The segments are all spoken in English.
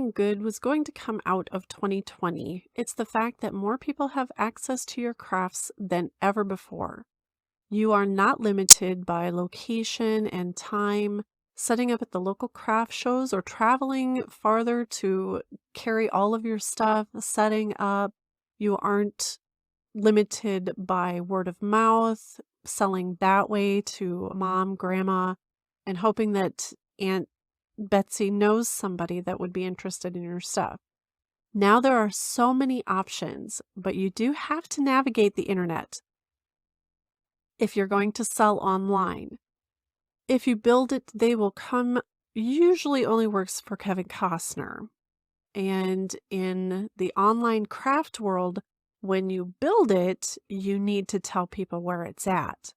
something good was going to come out of 2020, it's the fact that more people have access to your crafts than ever before. You are not limited by location and time, setting up at the local craft shows or traveling farther to carry all of your stuff, setting up. You aren't limited by word of mouth, selling that way to mom, grandma, and hoping that Aunt Betsy knows somebody that would be interested in your stuff. Now there are so many options, but you do have to navigate the internet if you're going to sell online. If you build it, they will come, usually only works for Kevin Costner. And in the online craft world, when you build it, you need to tell people where it's at.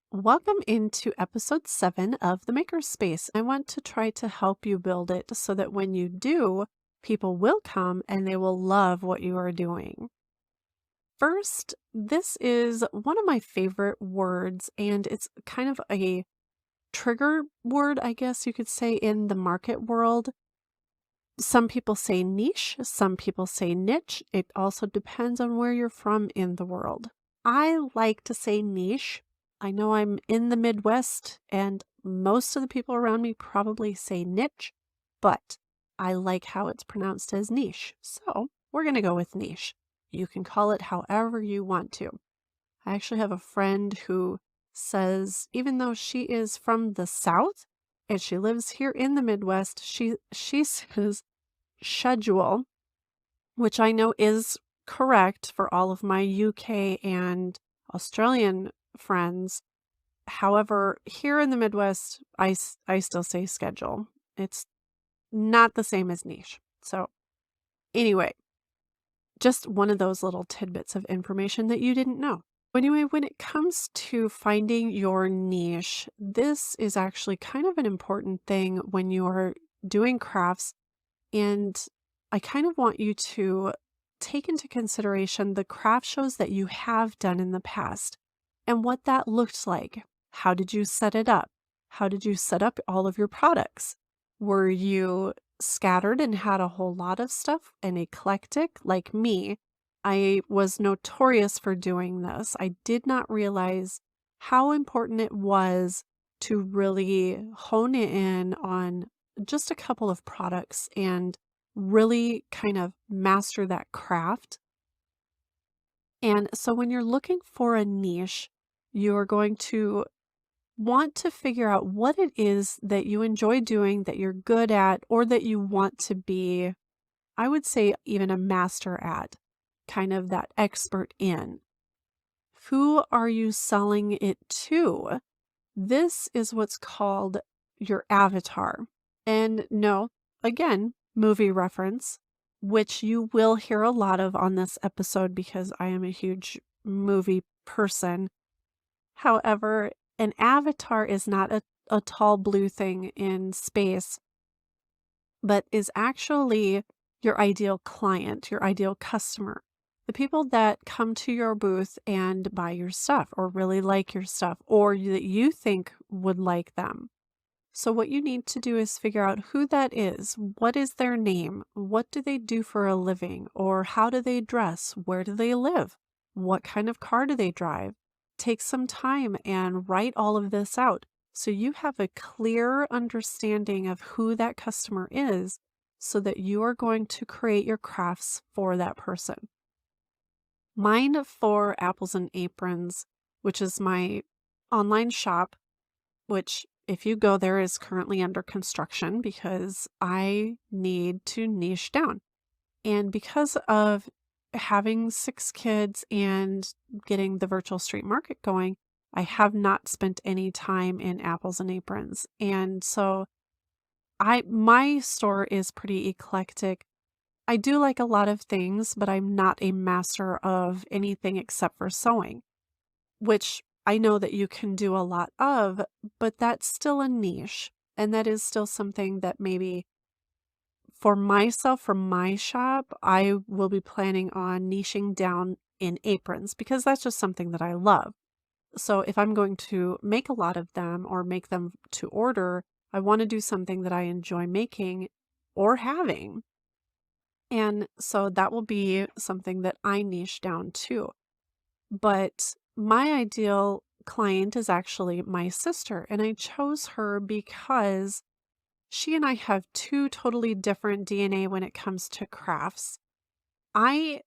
Welcome into episode 7 of the Makerspace. I want to try to help you build it so that when you do, people will come and they will love what you are doing. First, this is one of my favorite words, and it's kind of a trigger word, I guess you could say, in the market world. Some people say niche, some people say niche. It also depends on where you're from in the world. I like to say niche. I know I'm in the Midwest and most of the people around me probably say niche, but I like how it's pronounced as niche. So we're going to go with niche. You can call it however you want to. I actually have a friend who says, even though she is from the South and she lives here in the Midwest, she says schedule, which I know is correct for all of my UK and Australian friends. However, here in the Midwest, I still say schedule. It's not the same as niche. So anyway, just one of those little tidbits of information that you didn't know. Anyway, when it comes to finding your niche, this is actually kind of an important thing when you are doing crafts. And I kind of want you to take into consideration the craft shows that you have done in the past and what that looked like. How did you set it up? How did you set up all of your products? Were you scattered and had a whole lot of stuff and eclectic like me? I was notorious for doing this. I did not realize how important it was to really hone in on just a couple of products and really kind of master that craft. And so when you're looking for a niche, you're going to want to figure out what it is that you enjoy doing, that you're good at, or that you want to be, I would say, even a master at, kind of that expert in. Who are you selling it to? This is what's called your avatar. And no, again, movie reference, which you will hear a lot of on this episode because I am a huge movie person. However, an avatar is not a tall blue thing in space, but is actually your ideal client, your ideal customer. The people that come to your booth and buy your stuff or really like your stuff or that you think would like them. So what you need to do is figure out who that is. What is their name? What do they do for a living? Or how do they dress? Where do they live? What kind of car do they drive? Take some time and write all of this out so you have a clear understanding of who that customer is so that you are going to create your crafts for that person. Mine for Apples and Aprons, which is my online shop, which if you go there is currently under construction because I need to niche down. And because of having 6 kids and getting the virtual street market going, I have not spent any time in Apples and Aprons. And so my store is pretty eclectic. I do like a lot of things, but I'm not a master of anything except for sewing, which I know that you can do a lot of, but that's still a niche. And that is still something that maybe for myself, for my shop, I will be planning on niching down in aprons because that's just something that I love. So if I'm going to make a lot of them or make them to order, I want to do something that I enjoy making or having. And so that will be something that I niche down to. But my ideal client is actually my sister, and I chose her because she and I have two totally different DNA when it comes to crafts. I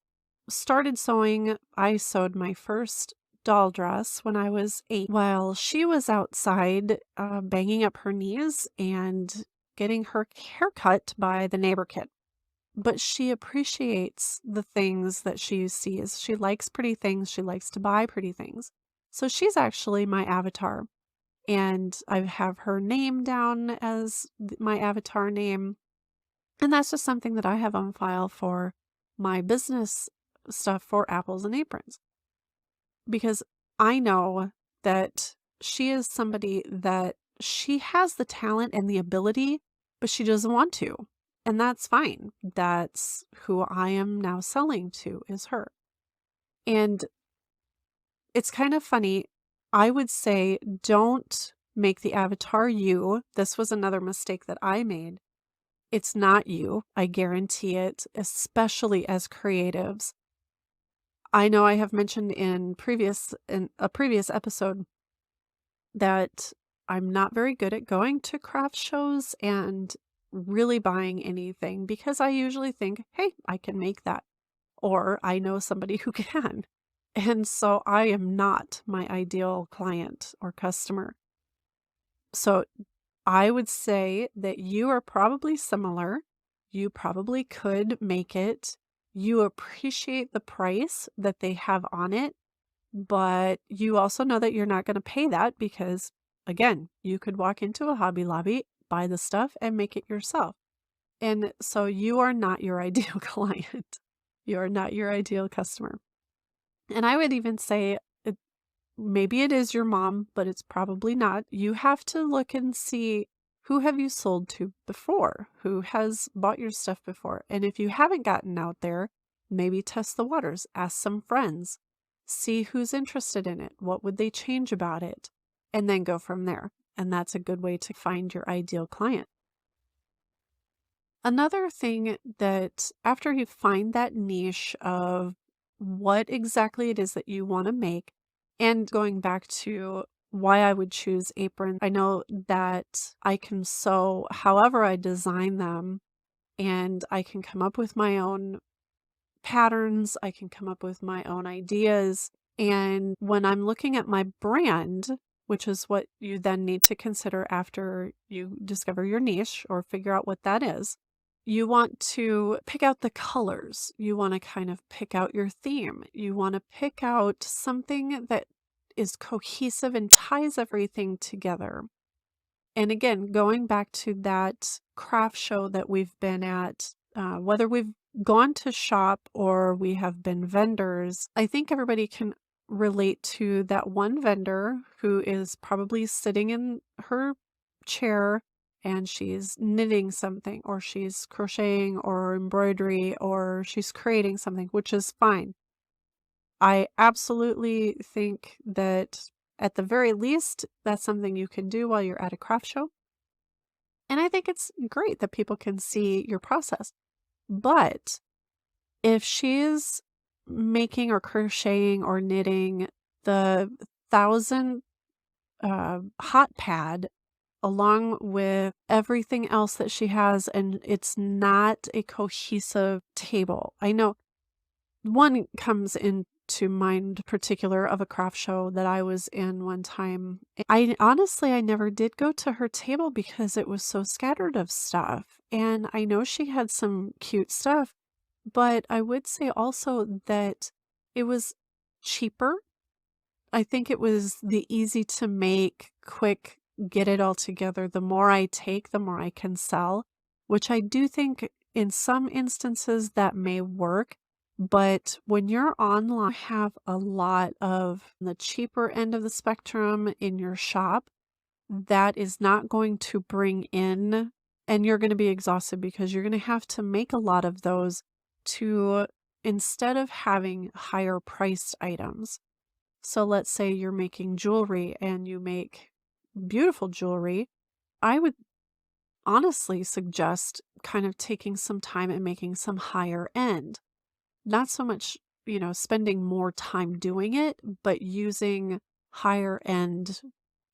started sewing, I sewed my first doll dress when I was 8 while she was outside banging up her knees and getting her hair cut by the neighbor kid. But she appreciates the things that she sees. She likes pretty things. She likes to buy pretty things. So she's actually my avatar. And I have her name down as my avatar name. And that's just something that I have on file for my business stuff for Apples and Aprons. Because I know that she is somebody that she has the talent and the ability, but she doesn't want to. And that's fine. That's who I am now selling to, is her. And it's kind of funny. I would say don't make the avatar you. This was another mistake that I made. It's not you. I guarantee it, especially as creatives. I know I have mentioned in a previous episode that I'm not very good at going to craft shows and really buying anything because I usually think, hey, I can make that, or I know somebody who can. And so I am not my ideal client or customer. So I would say that you are probably similar. You probably could make it. You appreciate the price that they have on it, but you also know that you're not going to pay that because, again, you could walk into a Hobby Lobby, buy the stuff, and make it yourself. And so you are not your ideal client. You are not your ideal customer. And I would even say maybe it is your mom, but it's probably not. You have to look and see who have you sold to before, who has bought your stuff before. And if you haven't gotten out there, maybe test the waters, ask some friends, see who's interested in it, what would they change about it, and then go from there. And that's a good way to find your ideal client. Another thing that after you find that niche of what exactly it is that you want to make, and going back to why I would choose aprons, I know that I can sew however I design them, and I can come up with my own patterns, I can come up with my own ideas. And when I'm looking at my brand, which is what you then need to consider after you discover your niche or figure out what that is, you want to pick out the colors. You want to kind of pick out your theme. You want to pick out something that is cohesive and ties everything together. And again, going back to that craft show that we've been at, whether we've gone to shop or we have been vendors, I think everybody can relate to that one vendor who is probably sitting in her chair and she's knitting something, or she's crocheting or embroidery, or she's creating something, which is fine. I absolutely think that at the very least, that's something you can do while you're at a craft show. And I think it's great that people can see your process. But if she's making or crocheting or knitting the 1,000 hot pad along with everything else that she has, and it's not a cohesive table. I know one comes into mind particular of a craft show that I was in one time. I honestly, I never did go to her table because it was so scattered of stuff. And I know she had some cute stuff, but I would say also that it was cheaper. I think it was the easy to make, quick, get it all together. The more I take, the more I can sell, which I do think in some instances that may work. But when you're online, you have a lot of the cheaper end of the spectrum in your shop that is not going to bring in, and you're going to be exhausted because you're going to have to make a lot of those to, instead of having higher priced items. So let's say you're making jewelry and you make beautiful jewelry. I would honestly suggest kind of taking some time and making some higher end. Not so much, spending more time doing it, but using higher end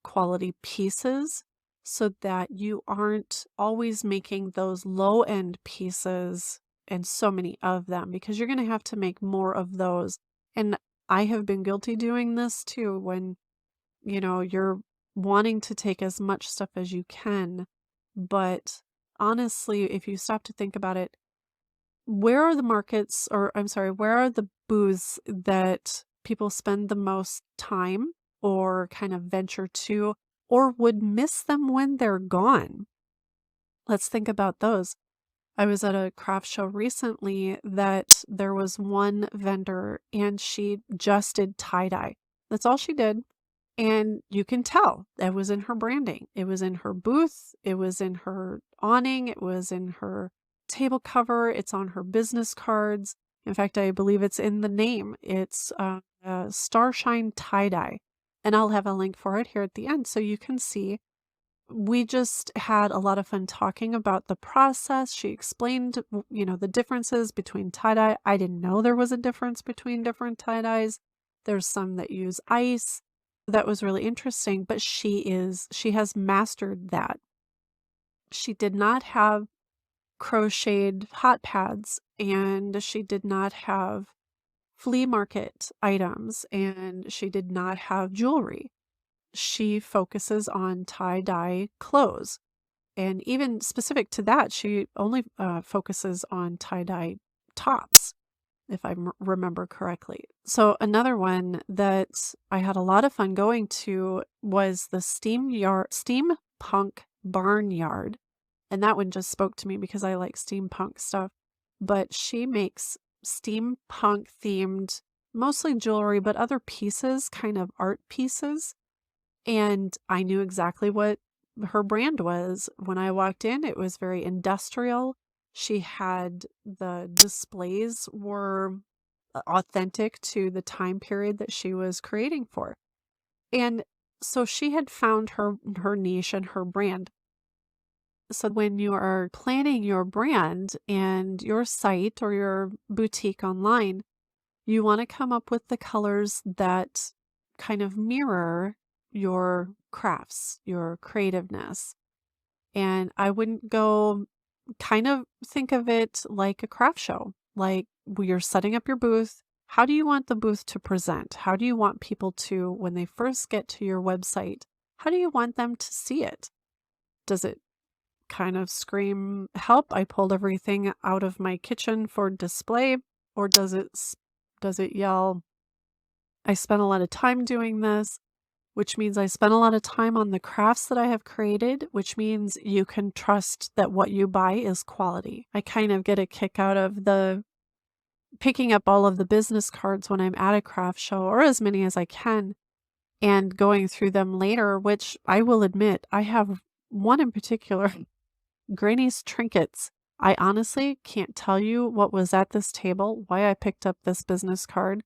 quality pieces so that you aren't always making those low end pieces and so many of them, because you're going to have to make more of those. And I have been guilty doing this too when, you're wanting to take as much stuff as you can. But honestly, if you stop to think about it, where are the markets, or I'm sorry, where are the booths that people spend the most time or kind of venture to or would miss them when they're gone? Let's think about those. I was at a craft show recently that there was one vendor and she just did tie-dye. That's all she did. And you can tell that was in her branding. It was in her booth. It was in her awning. It was in her table cover. It's on her business cards. In fact, I believe it's in the name. It's Starshine Tie-Dye. And I'll have a link for it here at the end so you can see. We just had a lot of fun talking about the process. She explained, the differences between tie-dye. I didn't know there was a difference between different tie-dyes. There's some that use ice. That was really interesting, but she has mastered that. She did not have crocheted hot pads, and she did not have flea market items, and she did not have jewelry. She focuses on tie-dye clothes. And even specific to that, she only focuses on tie-dye tops, if I remember correctly. So another one that I had a lot of fun going to was the Steampunk Barnyard. And that one just spoke to me because I like steampunk stuff. But she makes steampunk themed, mostly jewelry, but other pieces, kind of art pieces. And I knew exactly what her brand was. When I walked in, it was very industrial. She had the displays were authentic to the time period that she was creating for. And so she had found her niche and her brand. So when you are planning your brand and your site or your boutique online, you want to come up with the colors that kind of mirror your crafts, your creativeness. And I wouldn't go kind of think of it like a craft show, like you're setting up your booth. How do you want the booth to present? How do you want people to, when they first get to your website, how do you want them to see it? Does it kind of scream, help, I pulled everything out of my kitchen for display? Or does it yell, I spent a lot of time doing this, which means I spent a lot of time on the crafts that I have created, which means you can trust that what you buy is quality. I kind of get a kick out of the picking up all of the business cards when I'm at a craft show, or as many as I can, and going through them later, which I will admit, I have one in particular, Granny's Trinkets. I honestly can't tell you what was at this table, why I picked up this business card.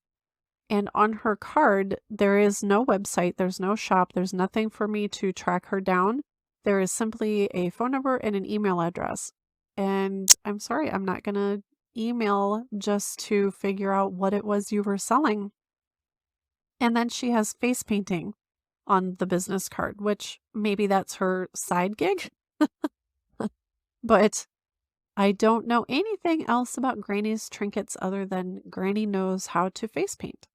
And on her card, there is no website, there's no shop, there's nothing for me to track her down. There is simply a phone number and an email address. And I'm sorry, I'm not going to email just to figure out what it was you were selling. And then she has face painting on the business card, which maybe that's her side gig. But I don't know anything else about Granny's Trinkets other than Granny knows how to face paint.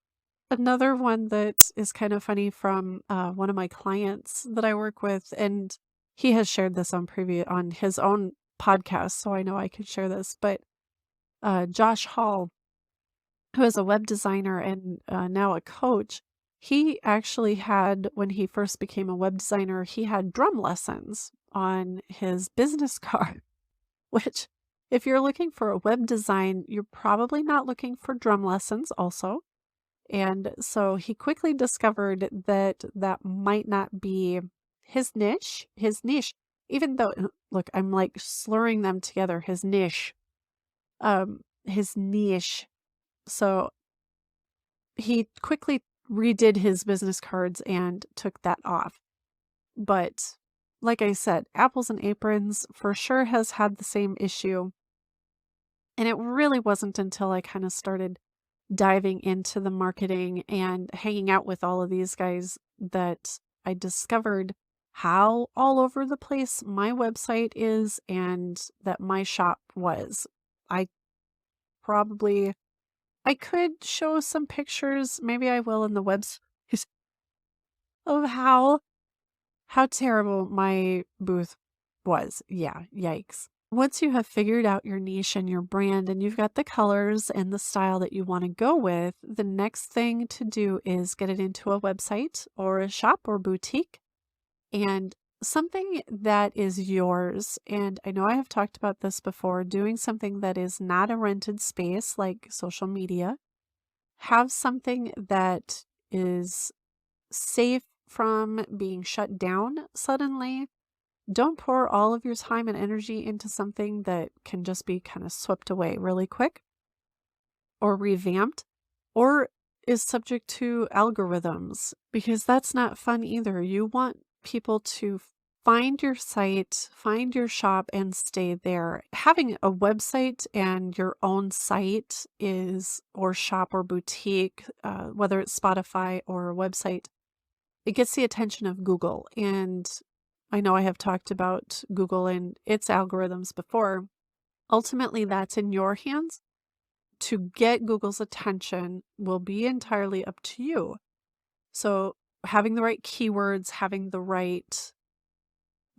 Another one that is kind of funny from one of my clients that I work with, and he has shared this on his own podcast, so I know I can share this, but Josh Hall, who is a web designer and now a coach, he actually had, when he first became a web designer, he had drum lessons on his business card, which if you're looking for a web design, you're probably not looking for drum lessons also. And so he quickly discovered that that might not be his niche, even though, look, I'm like slurring them together, his niche. So he quickly redid his business cards and took that off. But like I said, Apples and Aprons for sure has had the same issue. And it really wasn't until I kind of started diving into the marketing and hanging out with all of these guys that I discovered how all over the place my website is and that my shop was. I probably I could show some pictures, maybe I will in the website of how terrible my booth was. Yeah, yikes. Once you have figured out your niche and your brand and you've got the colors and the style that you want to go with, the next thing to do is get it into a website or a shop or boutique and something that is yours. And I know I have talked about this before, doing something that is not a rented space like social media. Have something that is safe from being shut down suddenly. Don't pour all of your time and energy into something that can just be kind of swept away really quick or revamped or is subject to algorithms because that's not fun either. You want people to find your site, find your shop, and stay there. Having a website and your own site is, or shop or boutique, whether it's Spotify or a website, it gets the attention of Google. And I know I have talked about Google and its algorithms before. Ultimately, that's in your hands. To get Google's attention will be entirely up to you. So, having the right keywords, having the right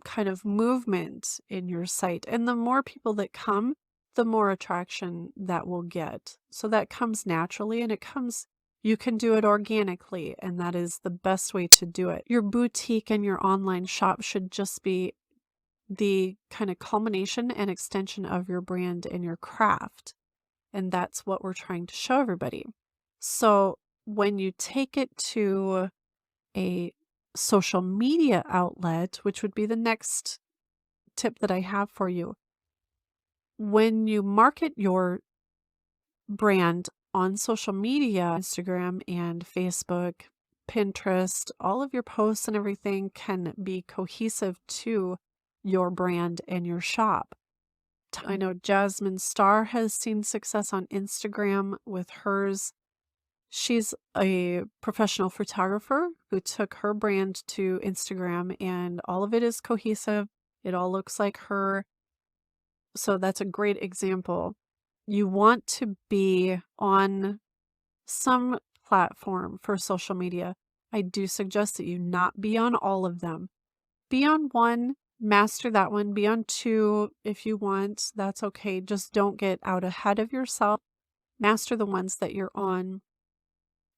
kind of movement in your site, and the more people that come, the more attraction that will get. So, that comes naturally and you can do it organically, and that is the best way to do it. Your boutique and your online shop should just be the kind of culmination and extension of your brand and your craft. And that's what we're trying to show everybody. So when you take it to a social media outlet, which would be the next tip that I have for you, when you market your brand on social media, Instagram and Facebook, Pinterest, all of your posts and everything can be cohesive to your brand and your shop. I know Jasmine Star has seen success on Instagram with hers. She's a professional photographer who took her brand to Instagram and all of it is cohesive. It all looks like her. So that's a great example. You want to be on some platform for social media. I do suggest that you not be on all of them. Be on one, master that one, be on two if you want. That's okay. Just don't get out ahead of yourself. Master the ones that you're on.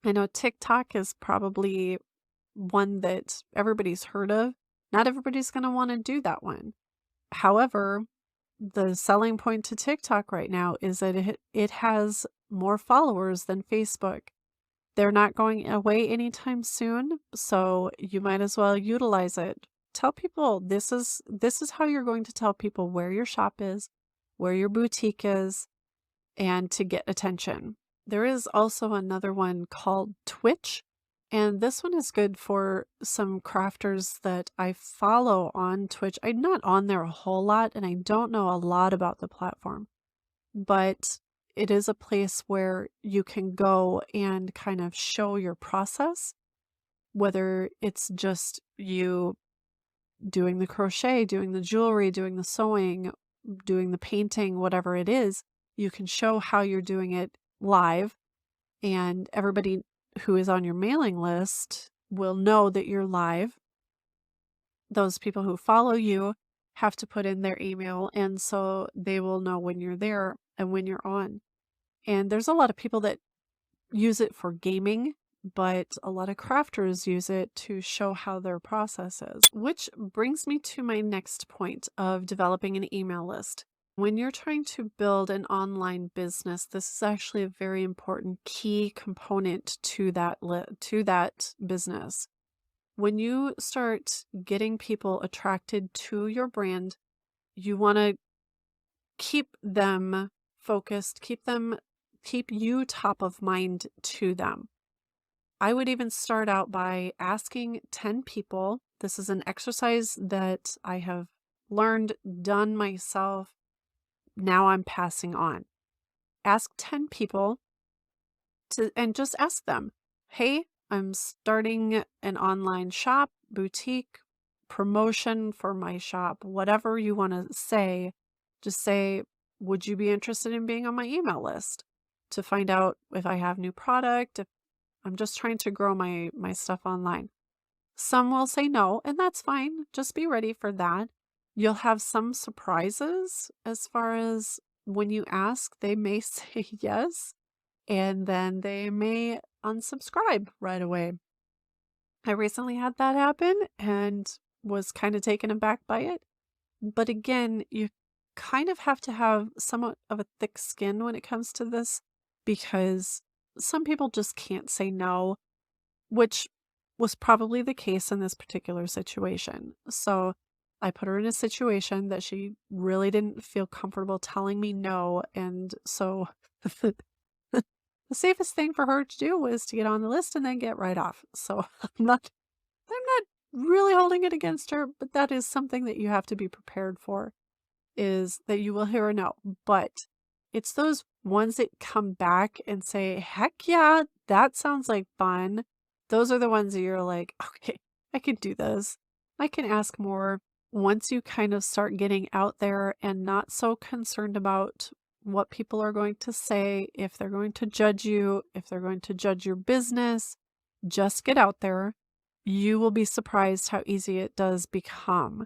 I know TikTok is probably one that everybody's heard of. Not everybody's going to want to do that one. However, the selling point to TikTok right now is that it has more followers than Facebook. They're not going away anytime soon, so you might as well utilize it. Tell people this is how you're going to tell people where your shop is, where your boutique is, and to get attention. There is also another one called Twitch, and this one is good for some crafters that I follow on Twitch. I'm not on there a whole lot, and I don't know a lot about the platform, but it is a place where you can go and kind of show your process, whether it's just you doing the crochet, doing the jewelry, doing the sewing, doing the painting, whatever it is. You can show how you're doing it live, and everybody who is on your mailing list will know that you're live. Those people who follow you have to put in their email, and so they will know when you're there and when you're on. And there's a lot of people that use it for gaming, but a lot of crafters use it to show how their process is. Which brings me to my next point of developing an email list. When you're trying to build an online business, this is actually a very important key component to that business. When you start getting people attracted to your brand, you want to keep them focused, keep you top of mind to them. I would even start out by asking 10 people. This is an exercise that I have learned, done myself. Now I'm passing on. Ask 10 people and just ask them, hey, I'm starting an online shop, boutique, promotion for my shop, whatever you want to say. Just say, would you be interested in being on my email list to find out if I have new product? If I'm just trying to grow my stuff online. Some will say no, and that's fine. Just be ready for that. You'll have some surprises as far as when you ask, they may say yes, and then they may unsubscribe right away. I recently had that happen and was kind of taken aback by it. But again, you kind of have to have somewhat of a thick skin when it comes to this because some people just can't say no, which was probably the case in this particular situation. So I put her in a situation that she really didn't feel comfortable telling me no. And so the safest thing for her to do was to get on the list and then get right off. So I'm not really holding it against her, but that is something that you have to be prepared for, is that you will hear a no. But it's those ones that come back and say, heck yeah, that sounds like fun. Those are the ones that you're like, okay, I can do this. I can ask more. Once you kind of start getting out there and not so concerned about what people are going to say, if they're going to judge you, if they're going to judge your business, just get out there. You will be surprised how easy it does become.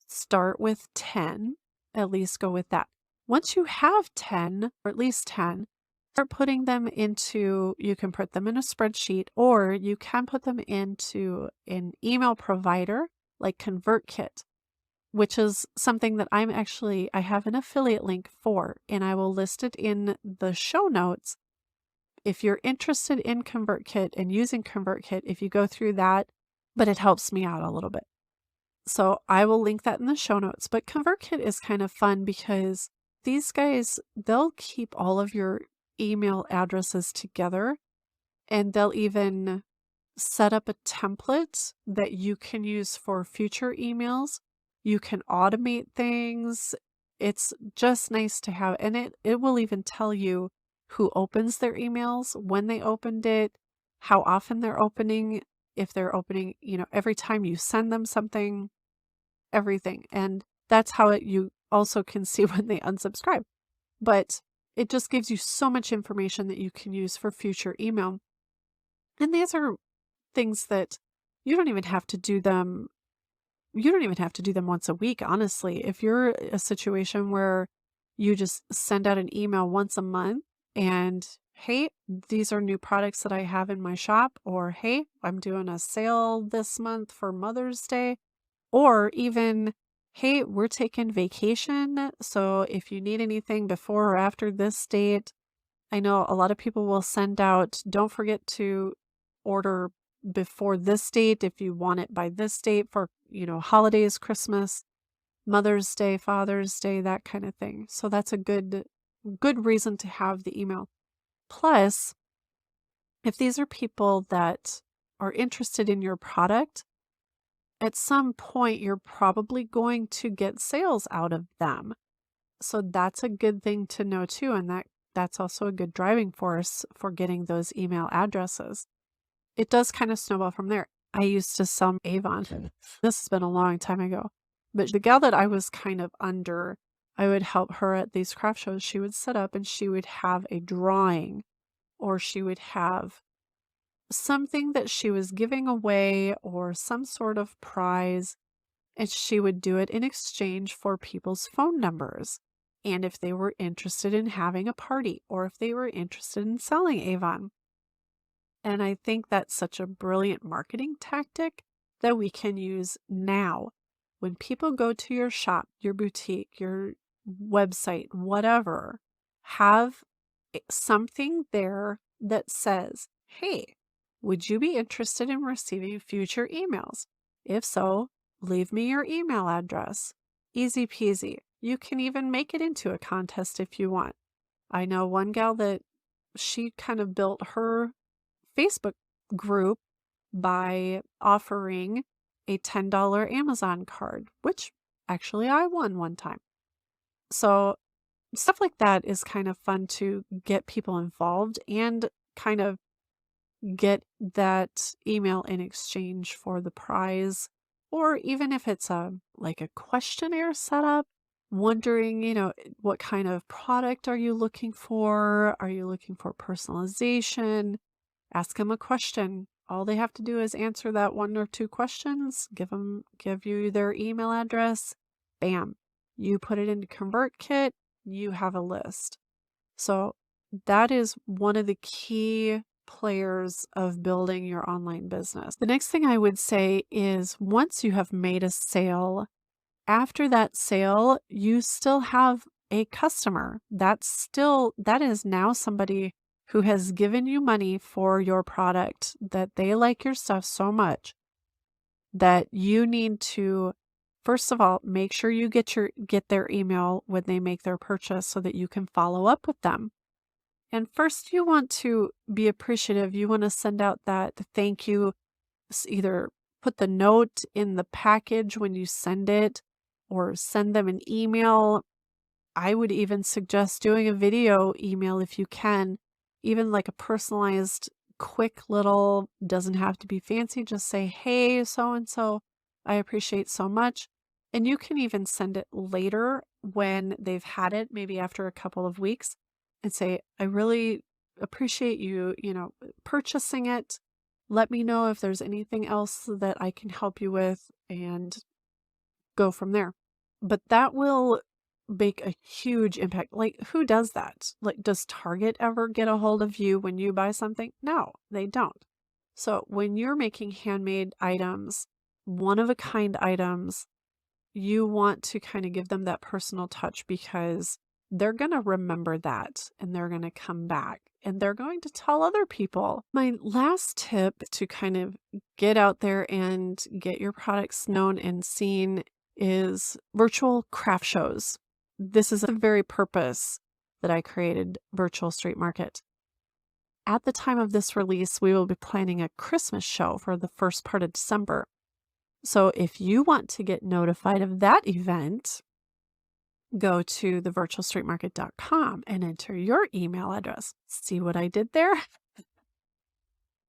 Start with 10, at least go with that. Once you have 10, or at least 10, start putting them into, you can put them in a spreadsheet, or you can put them into an email provider like ConvertKit, which is something that I have an affiliate link for, and I will list it in the show notes. If you're interested in ConvertKit and using ConvertKit, if you go through that, but it helps me out a little bit. So I will link that in the show notes. But ConvertKit is kind of fun because these guys, they'll keep all of your email addresses together, and they'll even set up a template that you can use for future emails. You can automate things. It's just nice to have, and it will even tell you who opens their emails, when they opened it, how often they're opening, if they're opening, every time you send them something, everything. And that's how you also can see when they unsubscribe. But it just gives you so much information that you can use for future email. And these are things that you don't even have to do them. You don't even have to do them once a week, honestly. If you're a situation where you just send out an email once a month and, hey, these are new products that I have in my shop, or hey, I'm doing a sale this month for Mother's Day, or even, hey, we're taking vacation. So if you need anything before or after this date, I know a lot of people will send out, don't forget to order before this date if you want it by this date for, holidays, Christmas, Mother's Day, Father's Day, that kind of thing. So that's a good reason to have the email. Plus, if these are people that are interested in your product, at some point you're probably going to get sales out of them. So that's a good thing to know too, and that's also a good driving force for getting those email addresses. It does kind of snowball from there. I used to sell Avon. This has been a long time ago. But the gal that I was kind of under, I would help her at these craft shows. She would set up and she would have a drawing, or she would have something that she was giving away or some sort of prize, and she would do it in exchange for people's phone numbers. And if they were interested in having a party, or if they were interested in selling Avon. And I think that's such a brilliant marketing tactic that we can use now. When people go to your shop, your boutique, your website, whatever, have something there that says, hey, would you be interested in receiving future emails? If so, leave me your email address. Easy peasy. You can even make it into a contest if you want. I know one gal that she kind of built her Facebook group by offering a $10 Amazon card, which actually I won one time. So stuff like that is kind of fun to get people involved and kind of get that email in exchange for the prize. Or even if it's like a questionnaire setup, wondering, what kind of product are you looking for? Are you looking for personalization? Ask them a question. All they have to do is answer that one or two questions, give you their email address. Bam. You put it into ConvertKit, you have a list. So that is one of the key players of building your online business. The next thing I would say is once you have made a sale, after that sale, you still have a customer. That is now somebody who has given you money for your product, that they like your stuff so much that you need to, first of all, make sure you get their email when they make their purchase so that you can follow up with them. And first, you want to be appreciative. You want to send out that thank you, either put the note in the package when you send it or send them an email. I would even suggest doing a video email if you can, even like a personalized, quick little, doesn't have to be fancy. Just say, hey, so and so, I appreciate so much. And you can even send it later when they've had it, maybe after a couple of weeks, and say, I really appreciate you, purchasing it. Let me know if there's anything else that I can help you with, and go from there. But that will make a huge impact. Like, who does that? Like, does Target ever get a hold of you when you buy something? No, they don't. So when you're making handmade items, one-of-a-kind items, you want to kind of give them that personal touch, because they're going to remember that and they're going to come back and they're going to tell other people. My last tip to kind of get out there and get your products known and seen is virtual craft shows. This is the very purpose that I created Virtual Street Market. At the time of this release, we will be planning a Christmas show for the first part of December. So if you want to get notified of that event, go to thevirtualstreetmarket.com and enter your email address. See what I did there?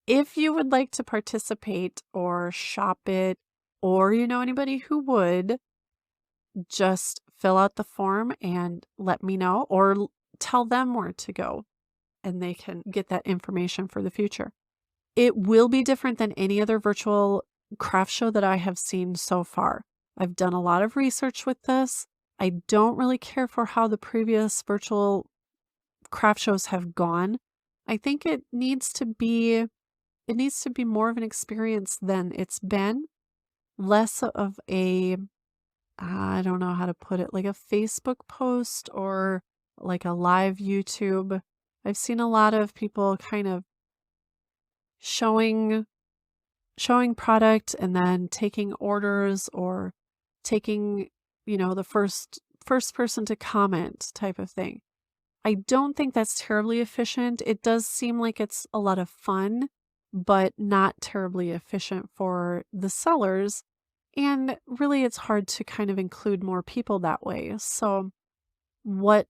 If you would like to participate or shop it, or you know anybody who would, just fill out the form and let me know, or tell them where to go and they can get that information for the future. It will be different than any other virtual craft show that I have seen so far. I've done a lot of research with this. I don't really care for how the previous virtual craft shows have gone. I think it needs to be more of an experience than it's been, less of a, I don't know how to put it, like a Facebook post or like a live YouTube. I've seen a lot of people kind of showing product and then taking orders, or taking, the first person to comment type of thing. I don't think that's terribly efficient. It does seem like it's a lot of fun, but not terribly efficient for the sellers. And really, it's hard to kind of include more people that way. So what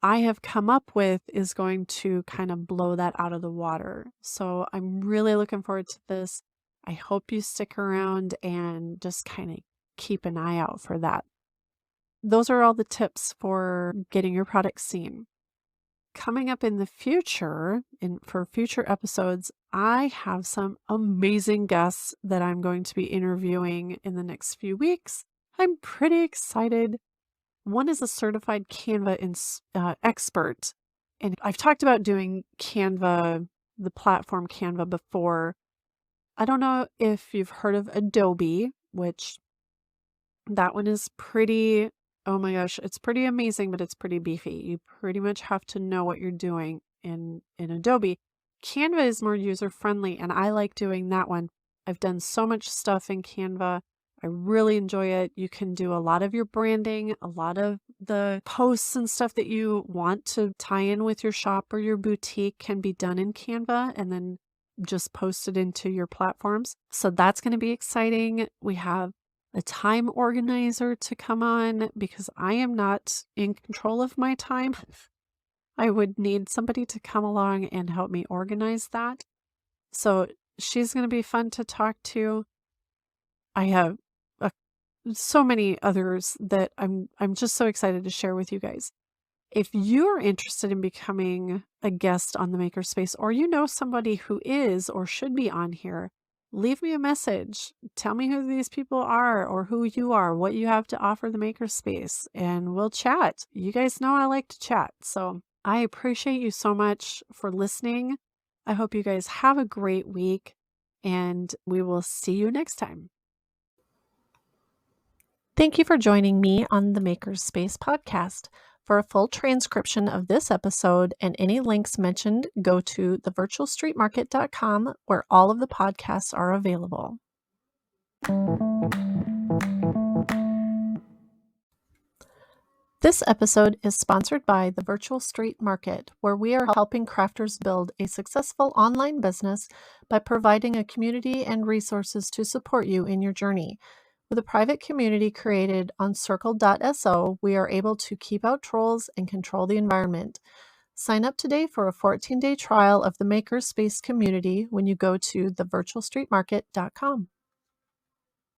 I have come up with is going to kind of blow that out of the water. So I'm really looking forward to this. I hope you stick around and just kind of keep an eye out for that. Those are all the tips for getting your product seen. Coming up in the future, for future episodes, I have some amazing guests that I'm going to be interviewing in the next few weeks. I'm pretty excited. One is a certified Canva expert, and I've talked about doing Canva, the platform Canva, before. I don't know if you've heard of Adobe, which that one is pretty, oh my gosh, it's pretty amazing, but it's pretty beefy. You pretty much have to know what you're doing in Adobe. Canva is more user-friendly, and I like doing that one. I've done so much stuff in Canva. I really enjoy it. You can do a lot of your branding, a lot of the posts and stuff that you want to tie in with your shop or your boutique can be done in Canva, and then just posted into your platforms. So that's going to be exciting. We have a time organizer to come on because I am not in control of my time. I would need somebody to come along and help me organize that. So she's going to be fun to talk to. I have uh, so many others that I'm just so excited to share with you guys. If you're interested in becoming a guest on the Makerspace, or you know somebody who is or should be on here, leave me a message. Tell me who these people are or who you are, what you have to offer the Makerspace, and we'll chat. You guys know I like to chat, so I appreciate you so much for listening. I hope you guys have a great week, and we will see you next time. Thank you for joining me on the Makerspace podcast. For a full transcription of this episode and any links mentioned, go to thevirtualstreetmarket.com, where all of the podcasts are available. This episode is sponsored by the Virtual Street Market, where we are helping crafters build a successful online business by providing a community and resources to support you in your journey. With a private community created on circle.so, we are able to keep out trolls and control the environment. Sign up today for a 14-day trial of the Makerspace community when you go to thevirtualstreetmarket.com.